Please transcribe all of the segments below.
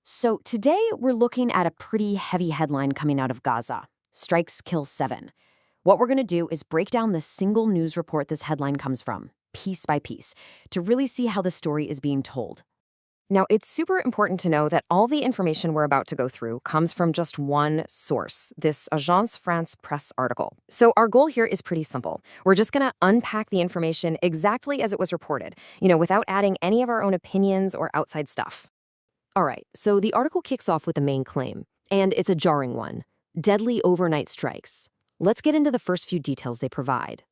So today we're looking at a pretty heavy headline coming out of Gaza. Strikes kill 7. What we're going to do is break down the single news report this headline comes from, piece by piece, to really see how the story is being told. Now, it's super important to know that all the information we're about to go through comes from just one source, this Agence France Presse article. So our goal here is pretty simple. We're just going to unpack the information exactly as it was reported, without adding any of our own opinions or outside stuff. All right, so the article kicks off with the main claim, and it's a jarring one: deadly overnight strikes. Let's get into the first few details they provide.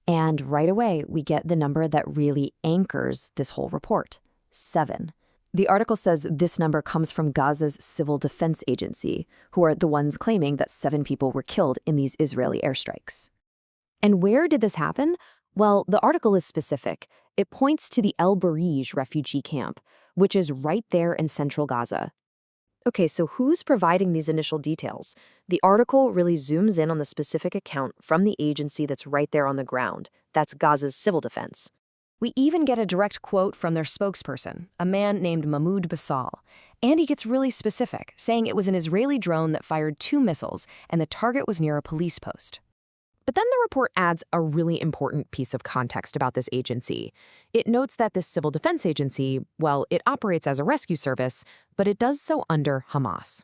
And right away, we get the number that really anchors this whole report: 7. The article says this number comes from Gaza's Civil Defense Agency, who are the ones claiming that 7 people were killed in these Israeli airstrikes. And where did this happen? Well, the article is specific. It points to the El Barij refugee camp, which is right there in central Gaza. Okay, so who's providing these initial details? The article really zooms in on the specific account from the agency that's right there on the ground. That's Gaza's civil defense. We even get a direct quote from their spokesperson, a man named Mahmoud Basal. And he gets really specific, saying it was an Israeli drone that fired 2 missiles and the target was near a police post. But then the report adds a really important piece of context about this agency. It notes that this civil defense agency, well, it operates as a rescue service, but it does so under Hamas.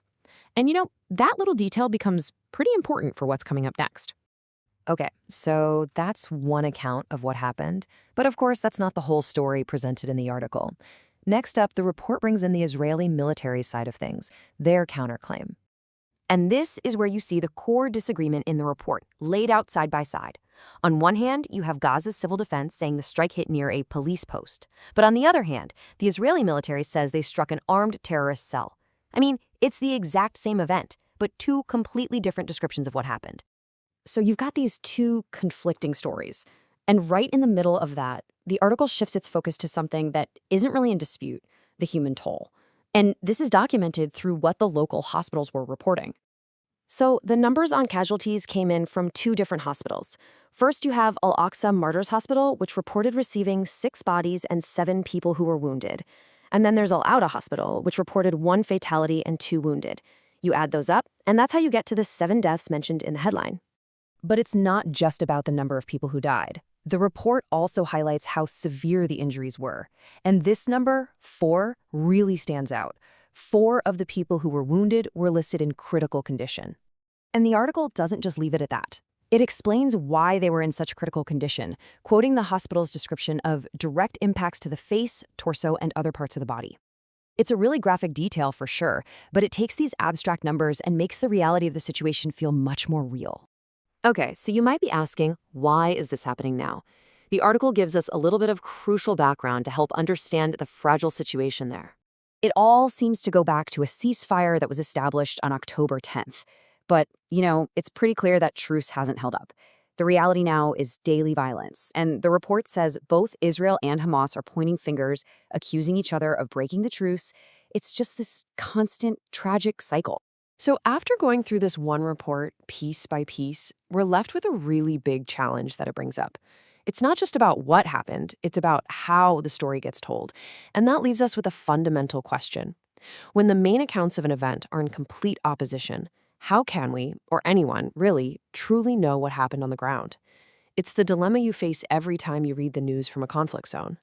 And that little detail becomes pretty important for what's coming up next. Okay, so that's one account of what happened. But of course, that's not the whole story presented in the article. Next up, the report brings in the Israeli military side of things, their counterclaim. And this is where you see the core disagreement in the report, laid out side by side. On one hand, you have Gaza's civil defense saying the strike hit near a police post. But on the other hand, the Israeli military says they struck an armed terrorist cell. I mean, it's the exact same event, but 2 completely different descriptions of what happened. So you've got these 2 conflicting stories. And right in the middle of that, the article shifts its focus to something that isn't really in dispute: the human toll. And this is documented through what the local hospitals were reporting. So the numbers on casualties came in from 2 different hospitals. First, you have Al-Aqsa Martyrs Hospital, which reported receiving 6 bodies and 7 people who were wounded. And then there's Al-Auda Hospital, which reported 1 fatality and 2 wounded. You add those up, and that's how you get to the 7 deaths mentioned in the headline. But it's not just about the number of people who died. The report also highlights how severe the injuries were. And this number, 4, really stands out. 4 of the people who were wounded were listed in critical condition. And the article doesn't just leave it at that. It explains why they were in such critical condition, quoting the hospital's description of direct impacts to the face, torso, and other parts of the body. It's a really graphic detail for sure, but it takes these abstract numbers and makes the reality of the situation feel much more real. Okay, so you might be asking, why is this happening now? The article gives us a little bit of crucial background to help understand the fragile situation there. It all seems to go back to a ceasefire that was established on October 10th. But, it's pretty clear that truce hasn't held up. The reality now is daily violence, and the report says both Israel and Hamas are pointing fingers, accusing each other of breaking the truce. It's just this constant, tragic cycle. So after going through this one report, piece by piece, we're left with a really big challenge that it brings up. It's not just about what happened, it's about how the story gets told. And that leaves us with a fundamental question. When the main accounts of an event are in complete opposition, how can we, or anyone, really, truly know what happened on the ground? It's the dilemma you face every time you read the news from a conflict zone.